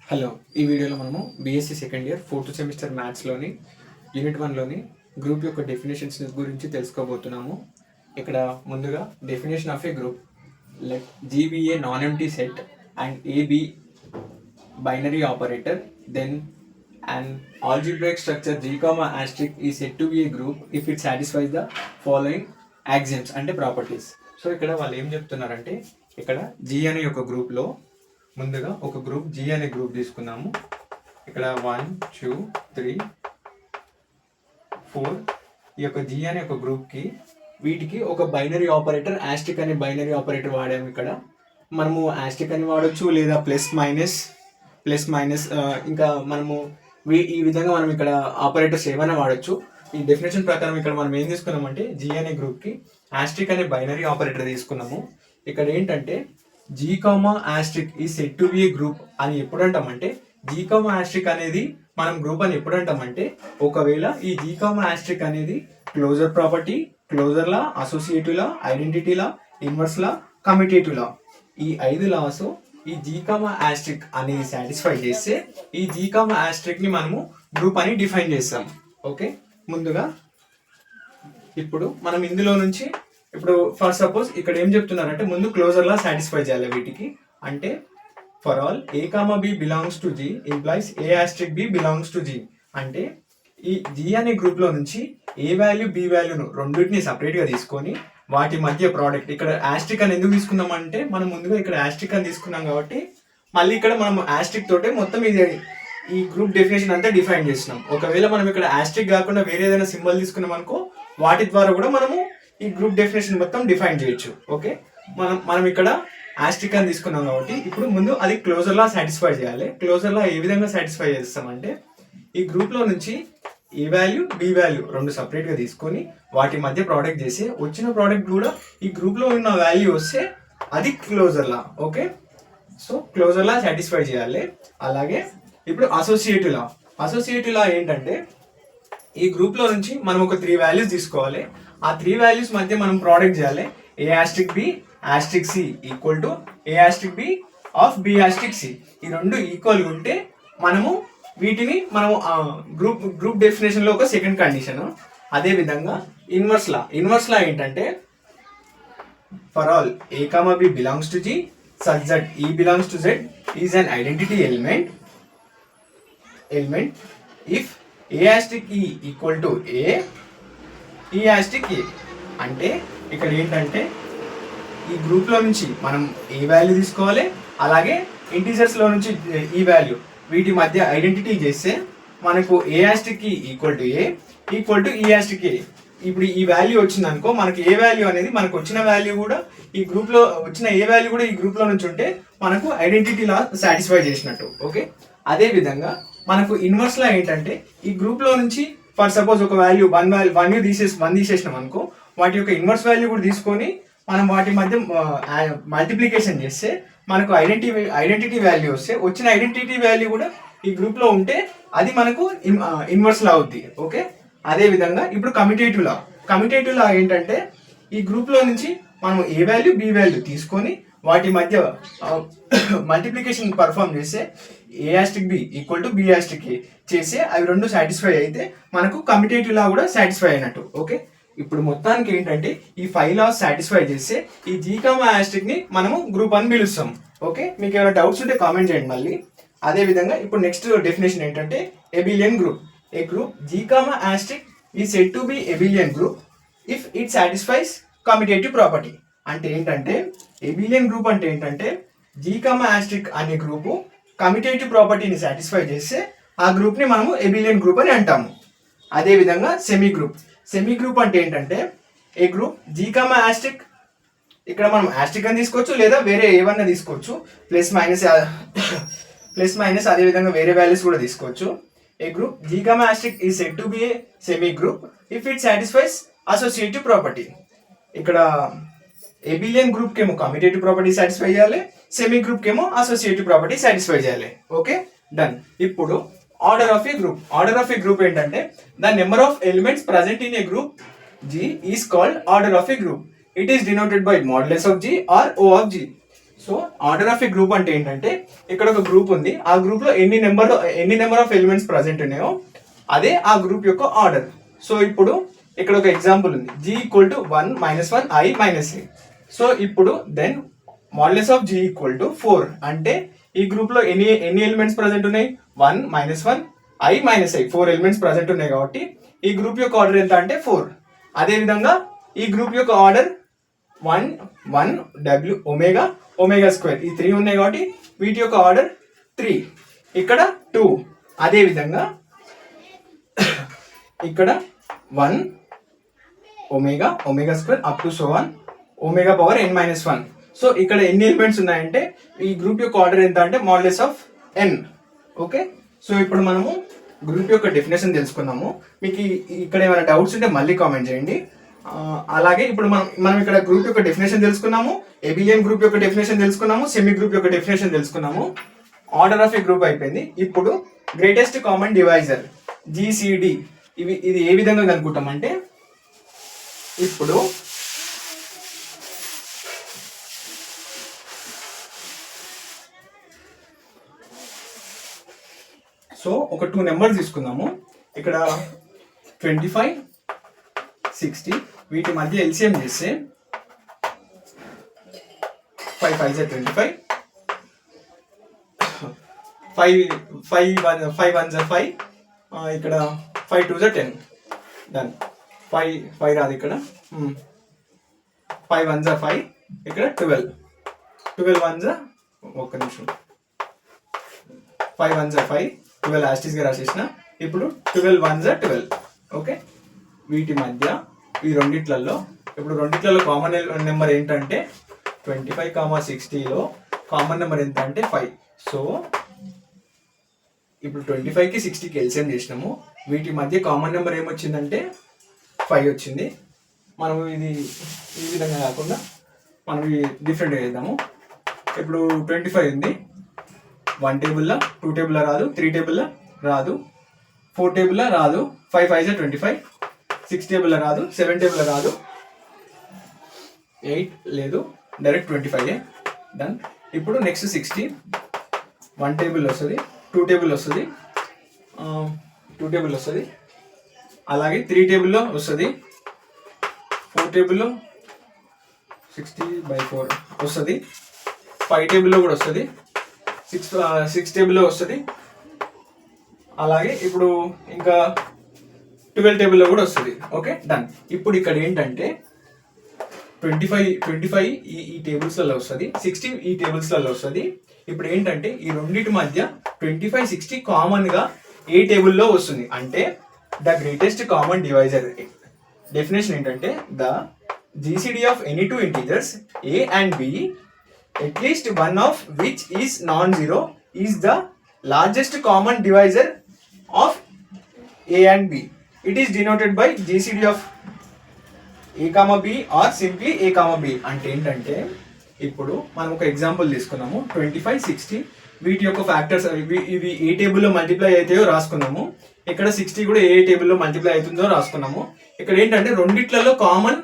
Hello, ఈ వీడియోలో మనము BSc second year 4th semester మ్యాథ్స్లోని యూనిట్ 1లోని గ్రూప్ యొక్క డెఫినేషన్స్ గురించి తెలుసుకోబోతున్నాము. ఇక్కడ ముందుగా definition of a group let G be a non empty set and a b binary operator, then and algebraic structure G, is said to be a group if it satisfies the following axioms అంటే properties. So ఇక్కడ వాళ్ళు ఏం చెప్తున్నారంటే, ఇక్కడ G అనే ఒక గ్రూప్లో ముందుగా ఒక గ్రూప్ G అనే గ్రూప్ తీసుకున్నాము. ఇక్కడ 1 2 3 4 ఈ యొక్క G అనే ఒక గ్రూప్కి వీటికి ఒక బైనరీ ఆపరేటర్ ఆస్టిక్ అనే బైనరీ ఆపరేటర్ వాడాము. ఇక్కడ మనము ఆస్టిక్ అని వాడచ్చు, లేదా ప్లస్ మైనస్ ఇంకా మనము ఈ విధంగా మనం ఇక్కడ ఆపరేటర్స్ ఏమైనా వాడచ్చు. ఈ డెఫినేషన్ ప్రకారం ఇక్కడ మనం ఏం తీసుకున్నామంటే, G అనే గ్రూప్కి ఆస్టిక్ అనే బైనరీ ఆపరేటర్ తీసుకున్నాము. ఇక్కడ ఏంటంటే G, asterisk is set to be A group అని ఎప్పుడు అంటామంటే, G, ఆస్ట్రిక్ అనేది మనం గ్రూప్ అని ఎప్పుడు అంటామంటే, ఒకవేళ ఈ G, ఆస్ట్రిక్ అనేది closure property, closure law, associative law, identity law, inverse law, commutative law, ఈ 5 లాస్ ఈ G, ఆస్ట్రిక్ అనేది సాటిస్ఫై చేస్తే ఈ G, ఆస్ట్రిక్ ని మనము గ్రూప్ అని డిఫైన్ చేస్తాం. ఓకే, ముందుగా ఇప్పుడు మనం ఇందులో నుంచి ఇప్పుడు ఫర్ సపోజ్ ఇక్కడ ఏం చెప్తున్నారంటే, ముందు క్లోజర్ లా సాటిస్ఫై చేయాలి వీటికి. అంటే for all A, B belongs to G implies A Austric B belongs to G. అంటే ఈ G అనే గ్రూప్ లో నుంచి A వాల్యూ B వాల్యూను రెండింటిని సపరేట్ గా తీసుకొని వాటి మధ్య ప్రోడక్ట్, ఇక్కడ ఆస్ట్రిక్ అని ఎందుకు తీసుకున్నాం అంటే, మనం ముందుగా ఇక్కడ ఆస్ట్రిక్ అని తీసుకున్నాం కాబట్టి మళ్ళీ ఇక్కడ మనం ఆస్ట్రిక్ తోటే మొత్తం ఇది ఈ గ్రూప్ డెఫినేషన్ అంతా డిఫైన్ చేస్తున్నాం. ఒకవేళ మనం ఇక్కడ ఆస్ట్రిక్ కాకుండా వేరే ఏదైనా సింబల్ తీసుకున్నాం అనుకో, వాటి ద్వారా కూడా మనము ఈ గ్రూప్ డెఫినేషన్ మొత్తం డిఫైన్ చేయొచ్చు. ఓకే, మనం ఇక్కడ ఆస్ట్రిక్ అని తీసుకున్నాం కాబట్టి ఇప్పుడు ముందు అది క్లోజర్ లా సాటిస్ఫై చేయాలి. క్లోజర్ లా ఏ విధంగా సాటిస్ఫై చేస్తామంటే, ఈ గ్రూప్ లో నుంచి ఏ వాల్యూ బి వాల్యూ రెండు సపరేట్ గా తీసుకొని వాటి మధ్య ప్రోడక్ట్ చేసి వచ్చిన ప్రోడక్ట్ కూడా ఈ గ్రూప్ లో ఉన్న వాల్యూ వస్తే అది closure law. Okay, so closure law satisfy చేయాలి. అలాగే ఇప్పుడు అసోసియేటివ్ లా ఏంటంటే, ఈ గ్రూప్ లో నుంచి మనం ఒక 3 వాల్యూస్ తీసుకోవాలి. ఆ 3 వాల్యూస్ మధ్య మనం ప్రోడక్ట్ చేయాలి. A Austric B Austric C equal to A Austric B of B Austric C. ఈ రెండు ఈక్వల్ ఉంటే మనము వీటిని మనము గ్రూప్ డెఫినేషన్ లో ఒక సెకండ్ కండిషన్. అదే విధంగా ఇన్వర్స్ లా ఏంటంటే, for all A, B belongs to G such that E belongs to Z is an identity element if A Austric E equal to A ఈ ఆస్ట్రిక్ ఏ. అంటే ఇక్కడ ఏంటంటే, ఈ గ్రూప్ లో నుంచి మనం ఏ వాల్యూ తీసుకోవాలి, అలాగే ఇంటీజర్స్ లో నుంచి ఈ వాల్యూ వీటి మధ్య ఐడెంటిటీ చేస్తే మనకు a asterisk equal to a equal to e asterisk a. ఇప్పుడు ఈ వాల్యూ వచ్చింది అనుకో, మనకి ఏ వాల్యూ అనేది మనకు వచ్చిన వాల్యూ కూడా ఈ గ్రూప్ లో వచ్చిన ఏ వాల్యూ కూడా ఈ గ్రూప్ లో నుంచి ఉంటే మనకు ఐడెంటిటీ లా సాటిస్ఫై చేసినట్టు. ఓకే, అదే విధంగా మనకు ఇన్వర్స్ లా ఏంటంటే, ఈ గ్రూప్ లో నుంచి ఫర్ సపోజ్ ఒక వాల్యూ వన్ తీసేసినాం అనుకో, వాటి యొక్క ఇన్వర్స్ వాల్యూ కూడా తీసుకొని మనం వాటి మధ్య మల్టిప్లికేషన్ చేస్తే మనకు ఐడెంటిటీ వాల్యూ వస్తే వచ్చిన ఐడెంటిటీ వాల్యూ కూడా ఈ గ్రూప్ లో ఉంటే అది మనకు ఇన్వర్స్ లా అవుద్ది. ఓకే, అదే విధంగా ఇప్పుడు కమ్యూటేటివ్ లా ఏంటంటే, ఈ గ్రూప్ లో నుంచి మనం ఏ వాల్యూ బి వాల్యూ తీసుకొని వాటి మధ్య మల్టిప్లికేషన్ పర్ఫామ్ చేస్తే a asterisk b equal to b asterisk a చేస్తే అవి రెండు సాటిస్ఫై అయితే మనకు కమ్యూటేటివ్ లా కూడా సాటిస్ఫై అయినట్టు. ఓకే, ఇప్పుడు మొత్తానికి ఏంటంటే, ఈ 5 లాస్ సాటిస్ఫై చేస్తే ఈ G, ఆస్ట్రిక్ ని మనము గ్రూప్ అని పిలుస్తాం. ఓకే, మీకు ఏమైనా డౌట్స్ ఉంటే కామెంట్ చేయండి మళ్ళీ. అదే విధంగా ఇప్పుడు నెక్స్ట్ డెఫినేషన్ ఏంటంటే, ఎబిలియన్ group. A group G, asterisk is set to B ఎబిలియన్ group if it satisfies commutative property. అంటే ఏంటంటే, ఎబిలియన్ గ్రూప్ అంటే ఏంటంటే, G, ఆస్ట్రిక్ అనే గ్రూపు కమ్యూటేటివ్ ప్రాపర్టీని సాటిస్ఫై చేస్తే ఆ గ్రూప్ ని మనము ఎబిలియన్ గ్రూప్ అని అంటాము. అదే విధంగా సెమీ గ్రూప్ అంటే ఏంటంటే, ఏ గ్రూప్ G, ఆస్ట్రిక్ ఇక్కడ మనం ఆస్ట్రిక్ అని తీసుకోవచ్చు, లేదా వేరే ఏవన్నా తీసుకోవచ్చు, ప్లస్ మైనస్ అదే విధంగా వేరే వాల్యూస్ కూడా తీసుకోవచ్చు. A group G, asterisk is set to be a semi group if it satisfies associative property. ఇక్కడ ఎబిలియన్ గ్రూప్ కేమో కమ్యూటేటివ్ ప్రాపర్టీ సాటిస్ఫై చేయాలి, సెమీ గ్రూప్ కేమో అసోసియేటివ్ ప్రాపర్టీ సాటిస్ఫై చేయాలి. Okay, done. ఇప్పుడు ఆర్డర్ ఆఫ్ ఏ గ్రూప్ ఏంటంటే, the number of elements present in a group G is called order of a group. It is denoted by modulus of G or O of G. So order of a group అంటే ఏంటంటే ఇక్కడ ఒక group ఉంది, ఆ group లో ఎన్ని number of elements present ఉన్నాయో అదే ఆ గ్రూప్ యొక్క ఆర్డర్. సో ఇప్పుడు ఇక్కడ ఒక ఎగ్జాంపుల్ ఉంది, g equal to 1 - 1 i - a. So ఇప్పుడు then modulus of g equal to 4 అంటే ఈ గ్రూప్ లో ఎన్ని ఎలిమెంట్స్ ప్రజెంట్ ఉన్నాయి, 1 - 1 i - i 4 ఎలిమెంట్స్ ప్రజెంట్ ఉన్నాయి కాబట్టి ఈ గ్రూప్ యొక్క ఆర్డర్ ఎంత అంటే 4. అదే విధంగా ఈ గ్రూప్ యొక్క ఆర్డర్ 1 w ఒమేగా స్క్వేర్, ఈ 3 ఉన్నాయి కాబట్టి వీటి యొక్క ఆర్డర్ 3, ఇక్కడ 2. అదే విధంగా ఇక్కడ 1 omega square up to so on omega power n - 1. So ఇక్కడ ఎన్ని ఎలిమెంట్స్ ఉన్నాయంటే ఈ గ్రూప్ యొక్క ఆర్డర్ ఎంత అంటే modulus of n. Okay, so ఇప్పుడు మనము గ్రూప్ యొక్క డెఫినేషన్ తెలుసుకున్నాము. మీకు ఇక్కడ ఏమైనా డౌట్స్ ఉంటే మళ్ళీ కామెంట్ చేయండి. అలాగే ఇప్పుడు మనం ఇక్కడ గ్రూప్ యొక్క డెఫినేషన్ తెలుసుకున్నాము, ఎబిలియన్ గ్రూప్ యొక్క డెఫినేషన్ తెలుసుకున్నాము, సెమీ గ్రూప్ యొక్క డెఫినేషన్ తెలుసుకున్నాము, ఆర్డర్ ఆఫ్ ఏ గ్రూప్ అయిపోయింది. ఇప్పుడు గ్రేటెస్ట్ కామన్ డివైజర్ GCD ఇది ఏ విధంగా కనుక్కుంటామంటే ఇప్పుడు సో ఒక 2 నెంబర్స్ తీసుకుందాము. ఇక్కడ 25, 60 వీటి మధ్య ఎల్సిఎం చేస్తే 5 5 25, 5 1 5, ఇక్కడ 5 2 10, డన్. 5 రాదు ఇక్కడ, 5 1 5, ఇక్కడ 12 1 ఒక్క నిమిషం, 5 1 5, 12 యాస్టిస్గా రాసేసిన. ఇప్పుడు 12 1 12. ఓకే, వీటి మధ్య ఈ రెండిట్లలో కామన్ నెంబర్ ఏంటంటే 25, 60లో కామన్ నెంబర్ ఎంత అంటే 5. సో ఇప్పుడు 25కి 60కి ఎల్సిఎం చేసినాము, వీటి మధ్య కామన్ నెంబర్ ఏమొచ్చిందంటే 5 వచ్చింది. మనం ఇది ఈ విధంగా కాకుండా మనం డిఫరెంట్గా చేద్దాము. ఇప్పుడు 25 ఉంది, 1 టేబుల్లో, 2 టేబుల్లో రాదు, 3 టేబుల్లో రాదు, 4 టేబుల్లో రాదు, 5 5 25, 6 టేబుల్లో రాదు, 7 టేబుల్లో రాదు, 8 లేదు, డైరెక్ట్ 25. డన్. ఇప్పుడు నెక్స్ట్ 60, 1 టేబుల్ వస్తుంది, 2 టేబుల్ వస్తుంది, 2 టేబుల్ వస్తుంది, అలాగే 3 టేబుల్లో వస్తుంది, 4 టేబుల్లో 60/4 వస్తుంది, 5 టేబుల్లో కూడా వస్తుంది, 6 టేబుల్లో వస్తుంది, అలాగే ఇప్పుడు ఇంకా 12 టేబుల్లో కూడా వస్తుంది. Okay, done. ఇప్పుడు ఇక్కడ ఏంటంటే 25 ఈ టేబుల్స్లలో వస్తుంది, 60 ఈ టేబుల్స్లలో వస్తుంది. ఇప్పుడు ఏంటంటే ఈ రెండింటి మధ్య 25 60 కామన్గా ఏ టేబుల్లో వస్తుంది అంటే the greatest common divisor definition ఏంటంటే the GCD of any 2 integers a and b at least one of which is non zero is the largest common divisor of a and b. It is denoted by GCD of a, b or simply a, b. అంటే ఏంటంటే ఇప్పుడు మనం ఒక example తీసుకున్నాము, 25 60 వీటి యొక్క factors ఇవి ఏ టేబుల్లో మల్టిప్లై అవుతాయో రాసుకున్నాము, ఇక్కడ 60 కూడా ఏ టేబుల్లో మల్టిప్లై అవుతుందో రాసుకున్నాము. ఇక్కడ ఏంటంటే రెండిట్లలో కామన్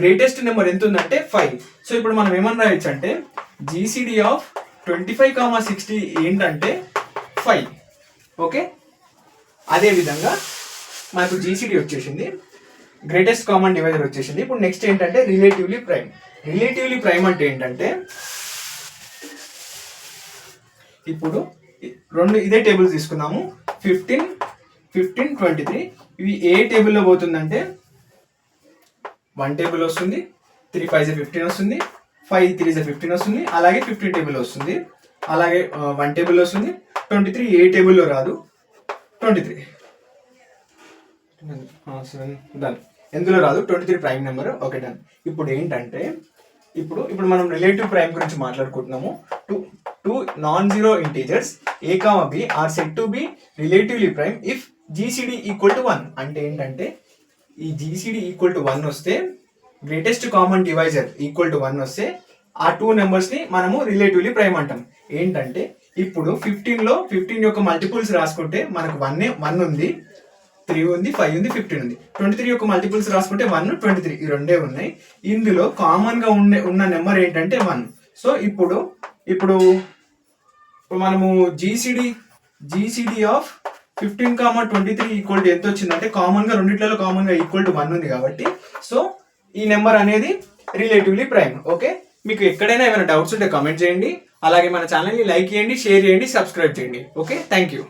గ్రేటెస్ట్ నెంబర్ ఎంత ఉందంటే 5. సో ఇప్పుడు మనం ఏమన్నా రాయొచ్చు అంటే GCD ఆఫ్ 25, 60 ఏంటంటే 5. ఓకే, అదే విధంగా మనకు GCD వచ్చేసింది, గ్రేటెస్ట్ కామన్ డివైజర్ వచ్చేసింది. ఇప్పుడు నెక్స్ట్ ఏంటంటే రిలేటివ్లీ ప్రైమ్. రిలేటివ్లీ ప్రైమ్ అంటే ఏంటంటే ఇప్పుడు ఇదే టేబుల్స్ తీసుకున్నాము, 15 23 ఇవి ఏ టేబుల్లో పోతుందంటే 1 టేబుల్ వస్తుంది, 3 5 15 వస్తుంది, 5 3 15 వస్తుంది, అలాగే 15 టేబుల్ వస్తుంది, అలాగే 1 టేబుల్ వస్తుంది, 23 ఏ టేబుల్లో రాదు, 23 డన్, ఎందులో రాదు, 23 ప్రైమ్ నెంబర్. Okay, done. ఇప్పుడు ఏంటంటే ఇప్పుడు మనం రిలేటివ్ ప్రైమ్ గురించి మాట్లాడుకుంటున్నాము. Two non zero integers a, b are set to be relatively prime if GCD equal to 1. అంటే ఏంటంటే ఈ GCD ఈక్వల్ టు 1 వస్తే, greatest common divisor equal to 1 వస్తే ఆ 2 నెంబర్స్ని మనము రిలేటివ్లీ ప్రైమ్ అంటాం. ఏంటంటే ఇప్పుడు 15 యొక్క మల్టిపుల్స్ రాసుకుంటే మనకు 1 ఉంది, 3 ఉంది, 5 ఉంది, 15 ఉంది. 23 యొక్క మల్టిపుల్స్ రాసుకుంటే 1 23 ఈ రెండే ఉన్నాయి. ఇందులో కామన్ గా ఉన్న నెంబర్ ఏంటంటే 1. సో ఇప్పుడు ఇప్పుడు మనము జీసీడీ ఆఫ్ 15,23 ఈక్వల్ టు ఎంత వచ్చిందంటే కామన్గా రెండిట్లలో కామన్గా ఈక్వల్ టు 1 ఉంది కాబట్టి సో ఈ నెంబర్ అనేది రిలేటివ్లీ ప్రైమ్. ఓకే, మీకు ఎక్కడైనా ఏమైనా డౌట్స్ ఉంటే కామెంట్ చేయండి. అలాగే మన ఛానల్ని లైక్ చేయండి, షేర్ చేయండి, సబ్స్క్రైబ్ చేయండి. Okay, thank you.